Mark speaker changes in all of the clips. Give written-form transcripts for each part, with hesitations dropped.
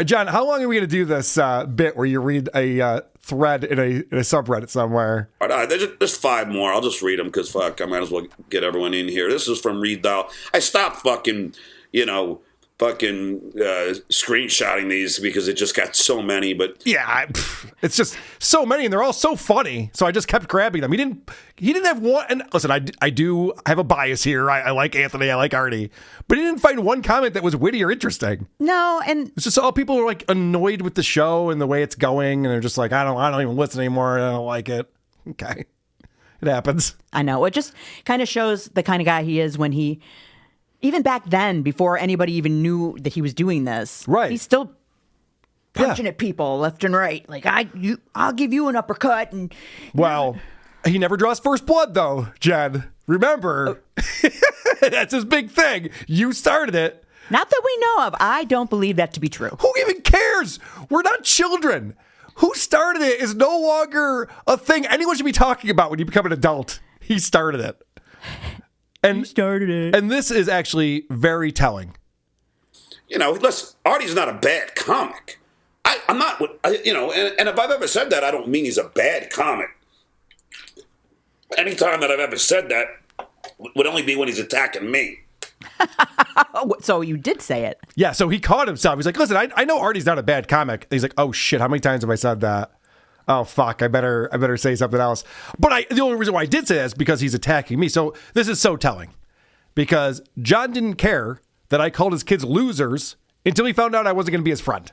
Speaker 1: John, how long are we going to do this bit where you read a thread in a subreddit somewhere?
Speaker 2: All right, there's 5 more. I'll just read them because, fuck, I might as well get everyone in here. This is from Reed Dahl. I stopped fucking screenshotting these because it just got so many. But
Speaker 1: yeah, it's just so many, and they're all so funny. So I just kept grabbing them. He didn't have one. And listen, I do have a bias here. I like Anthony. I like Artie, but he didn't find one comment that was witty or interesting.
Speaker 3: No, and
Speaker 1: it's just all people were like annoyed with the show and the way it's going, and they're just like, I don't even listen anymore. I don't like it. Okay, it happens.
Speaker 3: I know. It just kind of shows the kind of guy he is when he. Even back then, before anybody even knew that he was doing this,
Speaker 1: right?
Speaker 3: He's still punching at people left and right. Like I'll give you an uppercut. And
Speaker 1: well, he never draws first blood, though, Jen. Remember, that's his big thing. You started it.
Speaker 3: Not that we know of. I don't believe that to be true.
Speaker 1: Who even cares? We're not children. Who started it is no longer a thing anyone should be talking about when you become an adult. He started it. And
Speaker 3: started it.
Speaker 1: And this is actually very telling.
Speaker 2: Listen, Artie's not a bad comic. I'm not, and if I've ever said that, I don't mean he's a bad comic. Anytime that I've ever said that would only be when he's attacking me.
Speaker 3: So you did say it.
Speaker 1: Yeah, so he caught himself. He's like, listen, I know Artie's not a bad comic. He's like, oh shit, how many times have I said that? Oh, fuck, I better say something else. But the only reason why I did say that is because he's attacking me. So this is so telling. Because John didn't care that I called his kids losers until he found out I wasn't going to be his friend.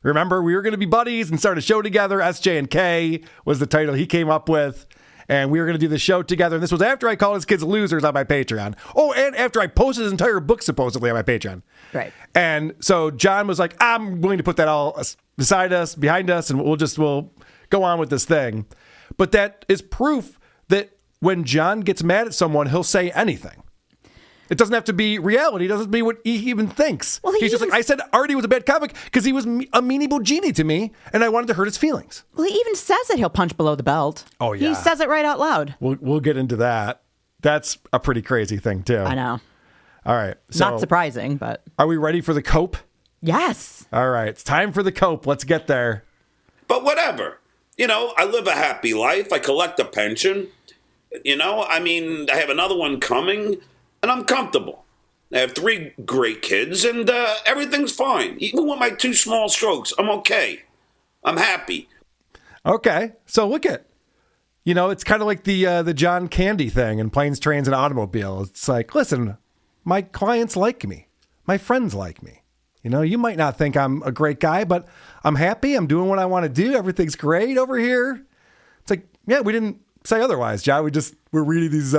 Speaker 1: Remember, we were going to be buddies and start a show together. SJ and K was the title he came up with. And we were going to do the show together. And this was after I called his kids losers on my Patreon. Oh, and after I posted his entire book supposedly on my Patreon.
Speaker 3: Right.
Speaker 1: And so John was like, I'm willing to put that all beside us, behind us, and we'll go on with this thing. But that is proof that when John gets mad at someone, he'll say anything. It doesn't have to be reality. It doesn't be what he even thinks. Well, he's just like, I said Artie was a bad comic because he was a meanable genie to me, and I wanted to hurt his feelings.
Speaker 3: Well, he even says that he'll punch below the belt.
Speaker 1: Oh, yeah.
Speaker 3: He says it right out loud.
Speaker 1: We'll get into that. That's a pretty crazy thing, too.
Speaker 3: I know.
Speaker 1: All right. So,
Speaker 3: not surprising, but...
Speaker 1: Are we ready for the cope?
Speaker 3: Yes.
Speaker 1: All right. It's time for the cope. Let's get there.
Speaker 2: But whatever. I live a happy life. I collect a pension. I have another one coming, and I'm comfortable. I have 3 great kids, and everything's fine. Even with my 2 small strokes, I'm okay. I'm happy.
Speaker 1: Okay. So look at, it's kind of like the John Candy thing in Planes, Trains, and Automobiles. It's like, listen, my clients like me. My friends like me. You might not think I'm a great guy, but I'm happy. I'm doing what I want to do. Everything's great over here. It's like, yeah, we didn't say otherwise, John. We're reading these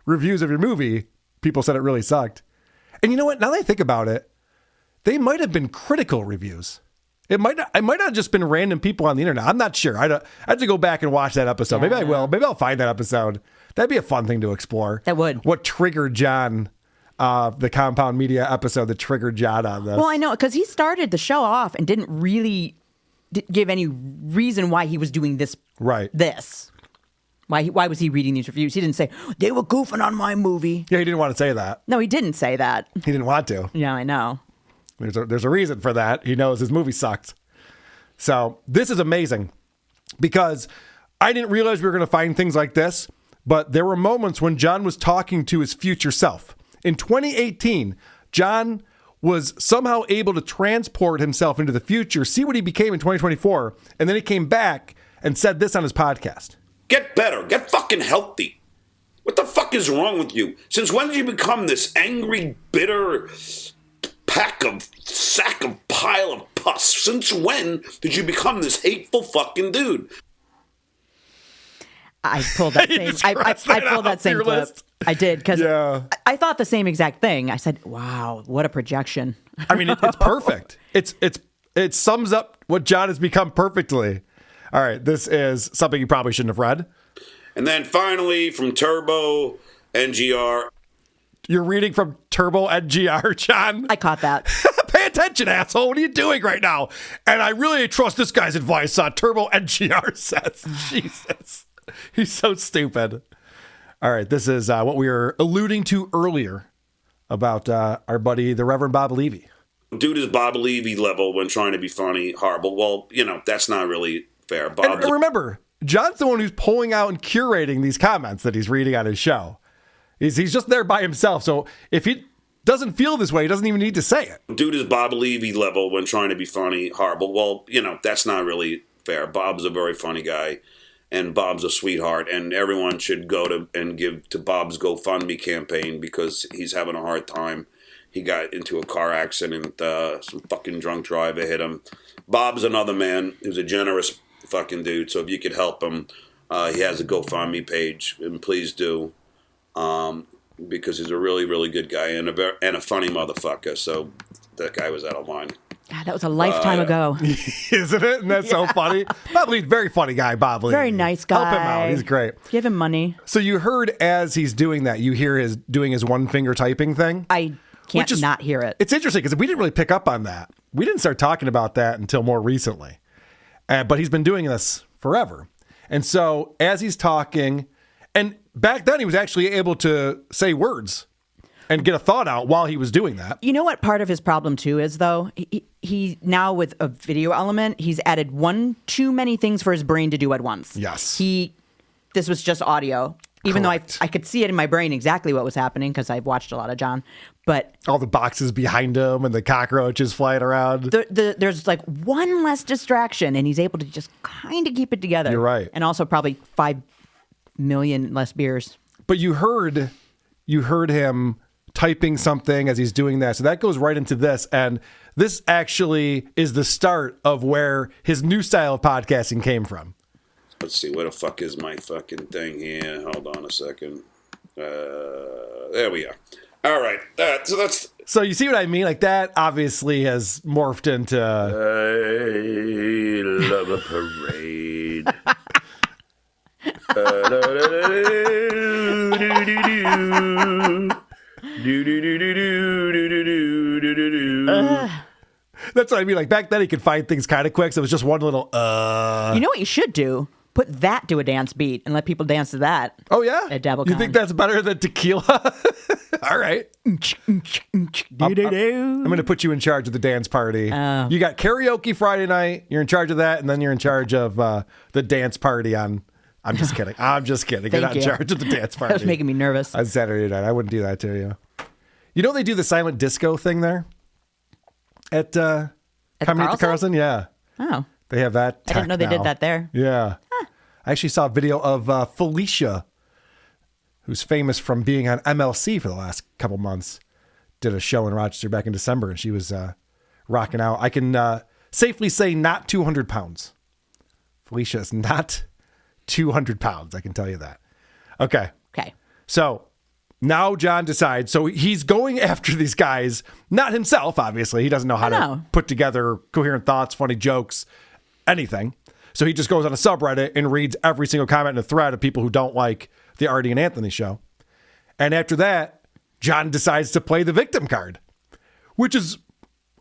Speaker 1: reviews of your movie. People said it really sucked. And you know what? Now that I think about it, they might have been critical reviews. It might not have just been random people on the internet. I'm not sure. I have to go back and watch that episode. Yeah. Maybe I will. Maybe I'll find that episode. That'd be a fun thing to explore.
Speaker 3: That would.
Speaker 1: What triggered John, the Compound Media episode that triggered John on this.
Speaker 3: Well, I know, because he started the show off and didn't really give any reason why he was doing this.
Speaker 1: Right.
Speaker 3: Why was he reading these reviews? He didn't say, they were goofing on my movie.
Speaker 1: Yeah, he didn't want to say that.
Speaker 3: No, he didn't say that.
Speaker 1: He didn't want to.
Speaker 3: Yeah, I know.
Speaker 1: There's a reason for that. He knows his movie sucked. So this is amazing because I didn't realize we were going to find things like this, but there were moments when John was talking to his future self. In 2018, John was somehow able to transport himself into the future, see what he became in 2024, and then he came back and said this on his podcast.
Speaker 2: Get better. Get fucking healthy. What the fuck is wrong with you? Since when did you become this angry, bitter sack of pile of pus? Since when did you become this hateful fucking dude?
Speaker 3: I pulled that same. I pulled that same clip. List. I did because I thought the same exact thing. I said, "Wow, what a projection!"
Speaker 1: I mean, it's perfect. It sums up what John has become perfectly. All right, this is something you probably shouldn't have read.
Speaker 2: And then finally, from Turbo NGR.
Speaker 1: You're reading from Turbo NGR, John?
Speaker 3: I caught that.
Speaker 1: Pay attention, asshole. What are you doing right now? And I really trust this guy's advice, Turbo NGR says. Jesus. He's so stupid. All right, this is what we were alluding to earlier about our buddy, the Reverend Bob Levy.
Speaker 2: Dude is Bob Levy level when trying to be funny, horrible. Well, that's not really fair.
Speaker 1: And remember, John's the one who's pulling out and curating these comments that he's reading on his show. He's just there by himself. So if he doesn't feel this way, he doesn't even need to say it.
Speaker 2: Dude is Bob Levy level when trying to be funny, horrible. Well, that's not really fair. Bob's a very funny guy, and Bob's a sweetheart, and everyone should go to and give to Bob's GoFundMe campaign because he's having a hard time. He got into a car accident. Some fucking drunk driver hit him. Bob's another man who's a generous fucking dude. So if you could help him, he has a GoFundMe page, and please do, because he's a really, really good guy and a funny motherfucker. So that guy was out of line.
Speaker 3: God, that was a lifetime ago.
Speaker 1: Isn't it? And that's so funny. Bob Lee's very funny guy, Bob Lee.
Speaker 3: Very nice guy.
Speaker 1: Help him out. He's great.
Speaker 3: Give him money.
Speaker 1: So you heard as he's doing that, you hear his doing his one finger typing thing.
Speaker 3: I can't not hear it.
Speaker 1: It's interesting because we didn't really pick up on that. We didn't start talking about that until more recently. But he's been doing this forever. And so as he's talking, and back then he was actually able to say words and get a thought out while he was doing that.
Speaker 3: You know what part of his problem too is, though? He now with a video element, he's added one too many things for his brain to do at once.
Speaker 1: Yes.
Speaker 3: This was just audio. Even
Speaker 1: Correct.
Speaker 3: though I could see it in my brain exactly what was happening because I've watched a lot of John. But
Speaker 1: all the boxes behind him and the cockroaches flying around.
Speaker 3: There's like one less distraction, and he's able to just kind of keep it together.
Speaker 1: You're right.
Speaker 3: And also probably 5 million less beers.
Speaker 1: But you heard him typing something as he's doing that. So that goes right into this. And this actually is the start of where his new style of podcasting came from.
Speaker 2: Let's see, where the fuck is my fucking thing here? Hold on a second. There we are. All right. So that's...
Speaker 1: So you see what I mean? Like that obviously has morphed into...
Speaker 2: I love a parade.
Speaker 1: That's what I mean. Like back then he could find things kind of quick. So it was just one little
Speaker 3: You know what you should do? Put that to a dance beat and let people dance to that.
Speaker 1: Oh, yeah?
Speaker 3: At DabbleCon.
Speaker 1: You think that's better than tequila? All right. I'm going to put you in charge of the dance party. You got karaoke Friday night. You're in charge of that. And then you're in charge of the dance party on... I'm just kidding. You're not in charge of the dance party.
Speaker 3: That was making me nervous.
Speaker 1: On Saturday night. I wouldn't do that to you. You know they do the silent disco thing there? At Comedy at the Carlson? Yeah.
Speaker 3: Oh.
Speaker 1: They have that.
Speaker 3: I didn't know they did that there.
Speaker 1: Yeah. Huh. I actually saw a video of Felicia, who's famous from being on MLC for the last couple months. Did a show in Rochester back in December, and she was rocking out. I can safely say not 200 pounds. Felicia is not 200 pounds. I can tell you that. Okay. So now John decides. So he's going after these guys, not himself, obviously. He doesn't know how to put together coherent thoughts, funny jokes, anything. So he just goes on a subreddit and reads every single comment in a thread of people who don't like the Artie and Anthony show. And after that, John decides to play the victim card, which is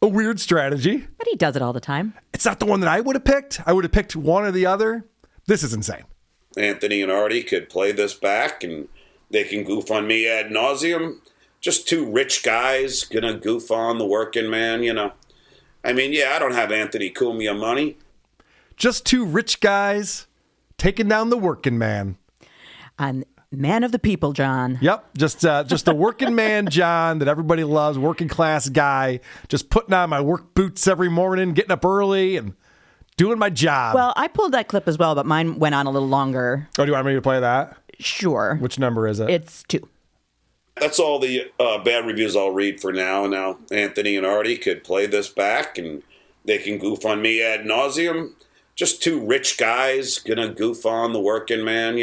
Speaker 1: a weird strategy.
Speaker 3: But he does it all the time.
Speaker 1: It's not the one that I would have picked. I would have picked one or the other. This is insane.
Speaker 2: Anthony and Artie could play this back, and they can goof on me ad nauseum. Just two rich guys gonna goof on the working man, I mean, I don't have Anthony Cumia money.
Speaker 1: Just two rich guys taking down the working man.
Speaker 3: I'm man of the people, John.
Speaker 1: Yep, just the working man, John, that everybody loves, working class guy, just putting on my work boots every morning, getting up early and doing my job.
Speaker 3: Well, I pulled that clip as well, but mine went on a little longer.
Speaker 1: Oh, do you want me to play that?
Speaker 3: Sure.
Speaker 1: Which number is it?
Speaker 3: It's 2.
Speaker 2: That's all the bad reviews I'll read for now. Now, Anthony and Artie could play this back, and they can goof on me ad nauseum. Just two rich guys gonna goof on the working man,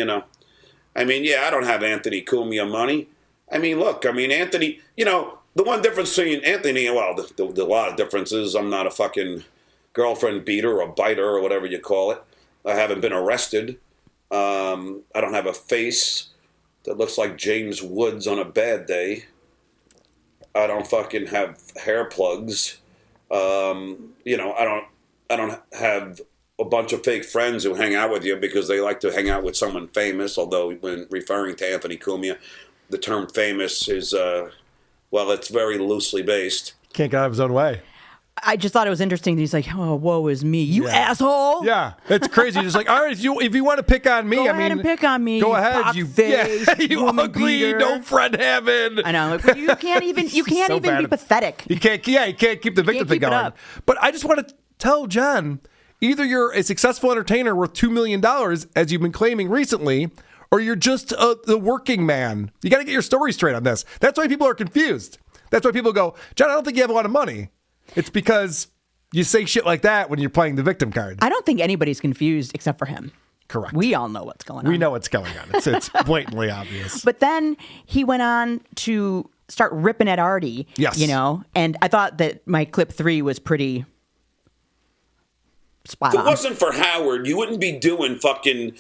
Speaker 2: I mean, I don't have Anthony Cumia money. I mean, look, Anthony, the one difference between Anthony, well, the a lot of differences. I'm not a fucking girlfriend beater or biter or whatever you call it. I haven't been arrested. I don't have a face that looks like James Woods on a bad day. I don't fucking have hair plugs. I don't have a bunch of fake friends who hang out with you because they like to hang out with someone famous, although when referring to Anthony Cumia, the term famous is, it's very loosely based.
Speaker 1: Can't get out of his own way.
Speaker 3: I just thought it was interesting that he's like, oh, woe is me, you asshole.
Speaker 1: Yeah, it's crazy. Just like, all right, if you want to pick on me,
Speaker 3: go ahead and pick on me.
Speaker 1: Go ahead,
Speaker 3: you
Speaker 1: ugly,
Speaker 3: beater.
Speaker 1: no friend having.
Speaker 3: I know, like, well, you can't even be pathetic.
Speaker 1: You can't keep the victim thing going. But I just want to tell John, either you're a successful entertainer worth $2 million, as you've been claiming recently, or you're just the working man. You got to get your story straight on this. That's why people are confused. That's why people go, John, I don't think you have a lot of money. It's because you say shit like that when you're playing the victim card.
Speaker 3: I don't think anybody's confused except for him.
Speaker 1: Correct.
Speaker 3: We all know what's going on.
Speaker 1: We know what's going on. It's blatantly obvious.
Speaker 3: But then he went on to start ripping at Artie.
Speaker 1: Yes.
Speaker 3: And I thought that my clip 3 was pretty spot on.
Speaker 2: If it wasn't for Howard, you wouldn't be doing fucking,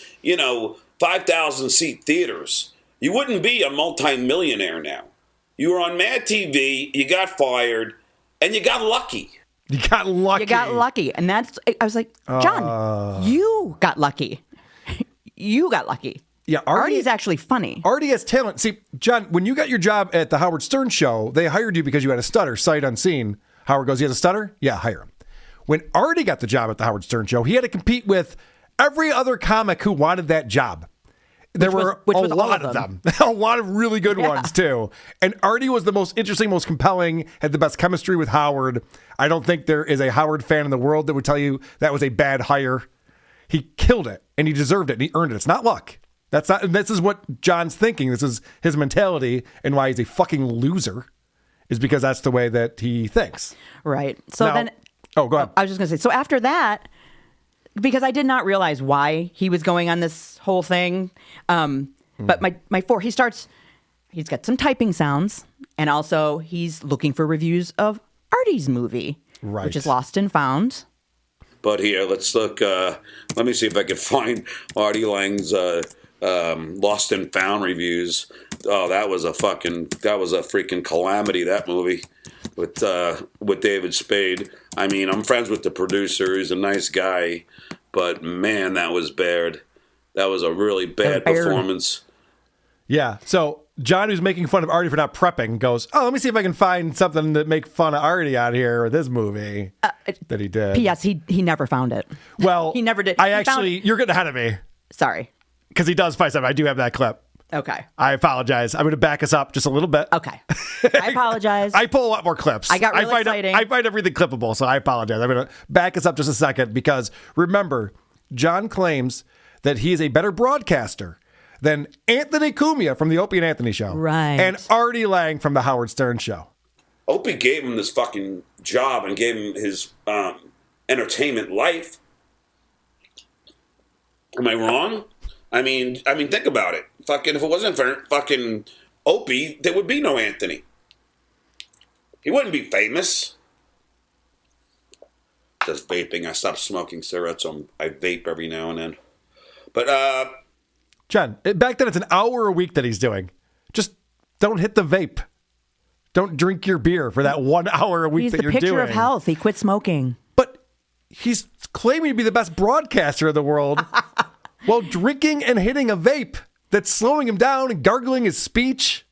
Speaker 2: 5,000 seat theaters. You wouldn't be a multi-millionaire now. You were on Mad TV, you got fired, and you got lucky.
Speaker 1: You got lucky.
Speaker 3: And I was like, John, you got lucky. You got lucky.
Speaker 1: Yeah,
Speaker 3: Artie's actually funny.
Speaker 1: Artie has talent. See, John, when you got your job at the Howard Stern show, they hired you because you had a stutter, sight unseen. Howard goes, he has a stutter? Yeah, hire him. When Artie got the job at the Howard Stern show, he had to compete with every other comic who wanted that job. There were a lot of them. A lot of really good ones, too. And Artie was the most interesting, most compelling, had the best chemistry with Howard. I don't think there is a Howard fan in the world that would tell you that was a bad hire. He killed it, and he deserved it, and he earned it. It's not luck. This is what John's thinking. This is his mentality, and why he's a fucking loser is because that's the way that he thinks.
Speaker 3: Right. So then...
Speaker 1: Oh, go ahead.
Speaker 3: I was just going to say, so after that... Because I did not realize why he was going on this whole thing. But he's got some typing sounds, and also he's looking for reviews of Artie's movie, which is Lost and Found.
Speaker 2: But here, let's look. Let me see if I can find Artie Lange's Lost and Found reviews. Oh, that was a freaking calamity, that movie with David Spade. I mean, I'm friends with the producer. He's a nice guy. But, man, that was bad. That was a really bad performance.
Speaker 1: Yeah. So, John, who's making fun of Artie for not prepping, goes, let me see if I can find something to make fun of Artie out here with this movie that he did.
Speaker 3: P.S. He never found it.
Speaker 1: Well,
Speaker 3: he never did.
Speaker 1: You're getting ahead of me.
Speaker 3: Sorry.
Speaker 1: Because he does find something. I do have that clip.
Speaker 3: Okay.
Speaker 1: I apologize. I'm going to back us up just a little bit.
Speaker 3: Okay. I apologize.
Speaker 1: I pull a lot more clips.
Speaker 3: I got really exciting.
Speaker 1: I find everything clippable, so I apologize. I'm going to back us up just a second because remember, John claims that he is a better broadcaster than Anthony Cumia from the Opie and Anthony Show.
Speaker 3: Right.
Speaker 1: And Artie Lange from the Howard Stern Show.
Speaker 2: Opie gave him this fucking job and gave him his entertainment life. Am I wrong? I mean, think about it. Fucking, if it wasn't for fucking Opie, there would be no Anthony. He wouldn't be famous. Just vaping. I stopped smoking cigarettes, so I vape every now and then. But,
Speaker 1: John, back then it's an hour a week that he's doing. Just don't hit the vape. Don't drink your beer for that 1 hour a week that you're doing.
Speaker 3: He's the picture of health. He quit smoking.
Speaker 1: But he's claiming to be the best broadcaster in the world while drinking and hitting a vape that's slowing him down and gargling his speech.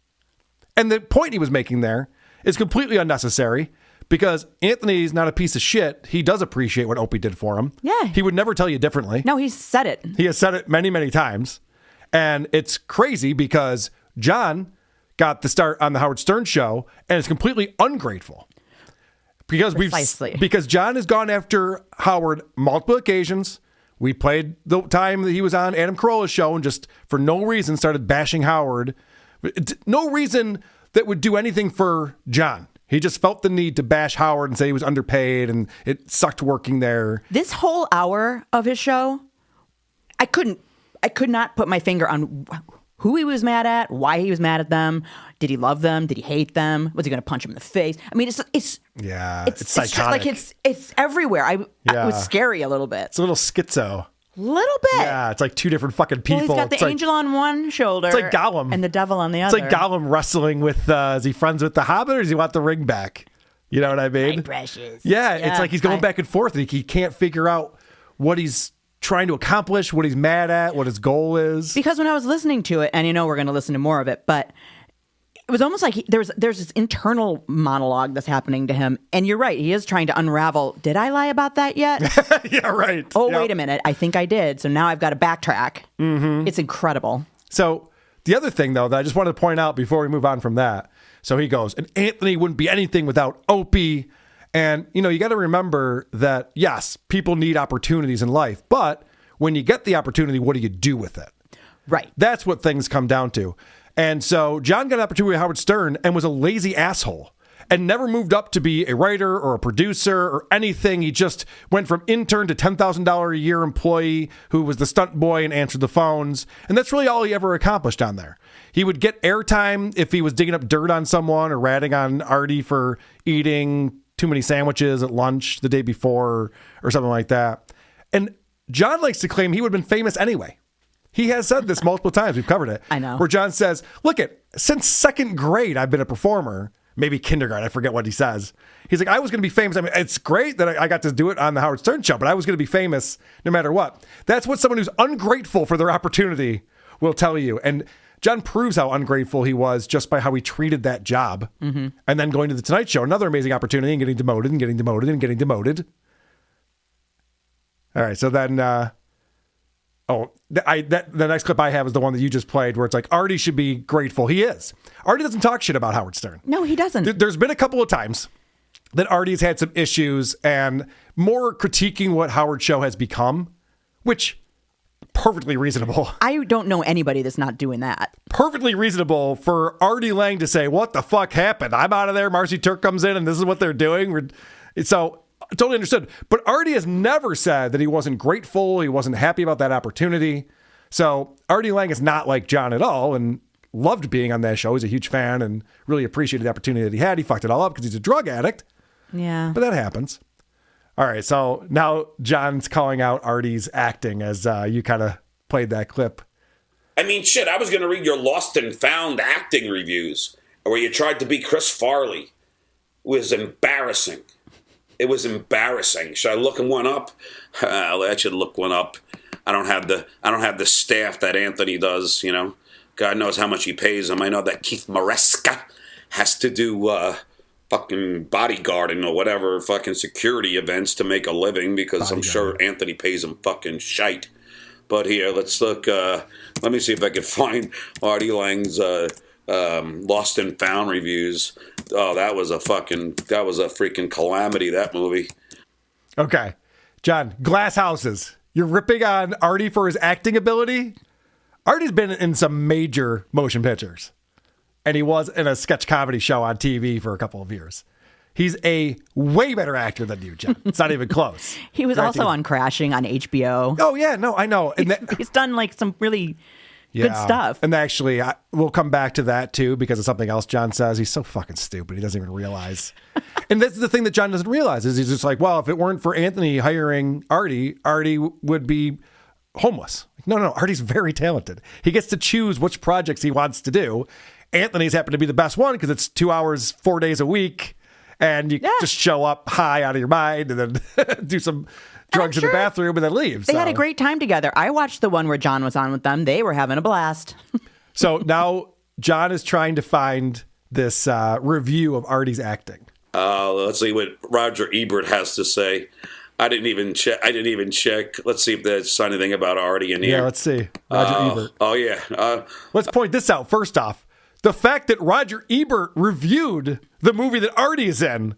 Speaker 1: And the point he was making there is completely unnecessary because Anthony's not a piece of shit. He does appreciate what Opie did for him.
Speaker 3: Yeah.
Speaker 1: He would never tell you differently.
Speaker 3: No, he's said it.
Speaker 1: He has said it many, many times. And it's crazy because John got the start on the Howard Stern Show and is completely ungrateful. Because because John has gone after Howard multiple occasions. We played the time that he was on Adam Carolla's show and just for no reason started bashing Howard. No reason that would do anything for John. He just felt the need to bash Howard and say he was underpaid and it sucked working there.
Speaker 3: This whole hour of his show, I could not put my finger on who he was mad at, why he was mad at them. Did he love them? Did he hate them? Was he going to punch him in the face? I mean, it's psychotic. Just like it's everywhere. It was scary a little bit.
Speaker 1: It's a little schizo.
Speaker 3: Little bit.
Speaker 1: Yeah, it's like two different fucking people.
Speaker 3: Well, he's got the angel on one shoulder.
Speaker 1: It's like Gollum.
Speaker 3: And the devil on the other.
Speaker 1: It's like Gollum wrestling with, is he friends with the Hobbit or does he want the ring back? You know what I mean?
Speaker 3: My precious.
Speaker 1: Yeah, it's like he's going back and forth and he can't figure out what he's trying to accomplish, what he's mad at, what his goal is.
Speaker 3: Because when I was listening to it, and we're going to listen to more of it, but it was almost like there's this internal monologue that's happening to him. And you're right. He is trying to unravel. Did I lie about that yet?
Speaker 1: Yeah, right.
Speaker 3: Oh, wait a minute. I think I did. So now I've got to backtrack. Mm-hmm. It's incredible.
Speaker 1: So the other thing, though, that I just wanted to point out before we move on from that. So he goes, and Anthony wouldn't be anything without Opie. And, you got to remember that, yes, people need opportunities in life. But when you get the opportunity, what do you do with it?
Speaker 3: Right.
Speaker 1: That's what things come down to. And so John got an opportunity with Howard Stern and was a lazy asshole and never moved up to be a writer or a producer or anything. He just went from intern to $10,000 a year employee who was the stunt boy and answered the phones. And that's really all he ever accomplished on there. He would get airtime if he was digging up dirt on someone or ratting on Artie for eating too many sandwiches at lunch the day before or something like that. And John likes to claim he would have been famous anyway. He has said this multiple times. We've covered it.
Speaker 3: I know.
Speaker 1: Where John says, look, since second grade, I've been a performer. Maybe kindergarten. I forget what he says. He's like, I was going to be famous. I mean, it's great that I got to do it on the Howard Stern show, but I was going to be famous no matter what. That's what someone who's ungrateful for their opportunity will tell you. And John proves how ungrateful he was just by how he treated that job. Mm-hmm. And then going to the Tonight Show, another amazing opportunity, and getting demoted and getting demoted and getting demoted. All right. So then, the next clip I have is the one that you just played where it's like, Artie should be grateful. He is. Artie doesn't talk shit about Howard Stern.
Speaker 3: No, he doesn't.
Speaker 1: There's been a couple of times that Artie's had some issues and more critiquing what Howard show has become, which perfectly reasonable.
Speaker 3: I don't know anybody that's not doing that.
Speaker 1: Perfectly reasonable for Artie Lange to say, what the fuck happened? I'm out of there. Marcy Turk comes in and this is what they're doing. So totally understood. But Artie has never said that he wasn't grateful. He wasn't happy about that opportunity. So Artie Lange is not like John at all and loved being on that show. He's a huge fan and really appreciated the opportunity that he had. He fucked it all up because he's a drug addict.
Speaker 3: Yeah.
Speaker 1: But that happens. All right. So now John's calling out Artie's acting as you kind of played that clip.
Speaker 2: I mean, shit, I was going to read your lost and found acting reviews where you tried to be Chris Farley. It was embarrassing. It was embarrassing. Should I look one up? I should look one up. I don't have the staff that Anthony does, God knows how much he pays him. I know that Keith Maresca has to do fucking bodyguarding or whatever fucking security events to make a living because I'm sure Anthony pays him fucking shite. But here, let's look. Let me see if I can find Artie Lange's Lost and Found reviews. Oh, that was a freaking calamity, that movie.
Speaker 1: Okay. John, Glass Houses. You're ripping on Artie for his acting ability? Artie's been in some major motion pictures. And he was in a sketch comedy show on TV for a couple of years. He's a way better actor than you, John. It's not even close.
Speaker 3: He was also on Crashing on HBO.
Speaker 1: Oh, yeah. No, I know. And
Speaker 3: he's done like some really good stuff.
Speaker 1: And actually, we'll come back to that, too, because of something else John says. He's so fucking stupid. He doesn't even realize. And that's the thing that John doesn't realize is he's just like, well, if it weren't for Anthony hiring Artie would be homeless. No, Artie's very talented. He gets to choose which projects he wants to do. Anthony's happened to be the best one because it's 2 hours, 4 days a week. And you just show up high out of your mind and then do some drugs in the bathroom and then leave.
Speaker 3: They had a great time together. I watched the one where John was on with them. They were having a blast.
Speaker 1: So now John is trying to find this review of Artie's acting.
Speaker 2: Let's see what Roger Ebert has to say. I didn't even check. Let's see if there's anything about Artie in here.
Speaker 1: Yeah, let's see. Roger Ebert.
Speaker 2: Oh, yeah.
Speaker 1: Let's point this out. First off, the fact that Roger Ebert reviewed the movie that Artie is in,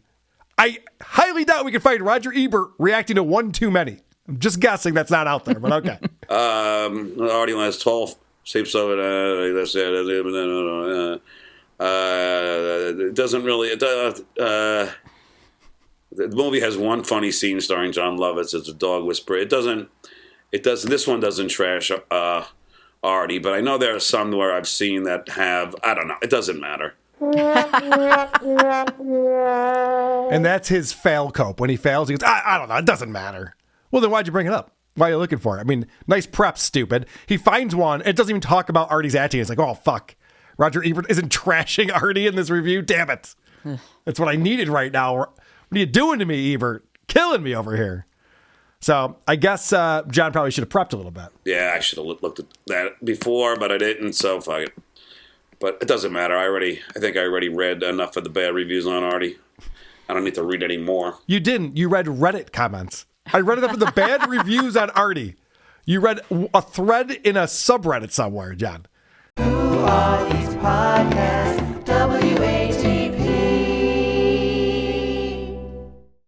Speaker 1: I highly doubt we can find Roger Ebert reacting to One Too Many. I'm just guessing that's not out there, but okay.
Speaker 2: Artie last 12 sleeps over. It doesn't really. The movie has one funny scene starring John Lovitz as a dog whisperer. It doesn't. This one doesn't trash Artie, but I know there are some where I've seen that have. I don't know. It doesn't matter.
Speaker 1: And that's his fail cope. When he fails, he goes, I don't know. It doesn't matter. Well, then why'd you bring it up? Why are you looking for it? I mean, nice prep, stupid. He finds one. It doesn't even talk about Artie's acting. It's like, oh, fuck. Roger Ebert isn't trashing Artie in this review. Damn it. That's what I needed right now. What are you doing to me, Ebert? Killing me over here. So I guess John probably should have prepped a little bit.
Speaker 2: Yeah, I should have looked at that before, but I didn't, so fuck it. But it doesn't matter. I think I already read enough of the bad reviews on Artie. I don't need to read any more.
Speaker 1: You didn't. You read Reddit comments. I read enough of the bad reviews on Artie. You read a thread in a subreddit somewhere, John.
Speaker 4: Who are these podcasts?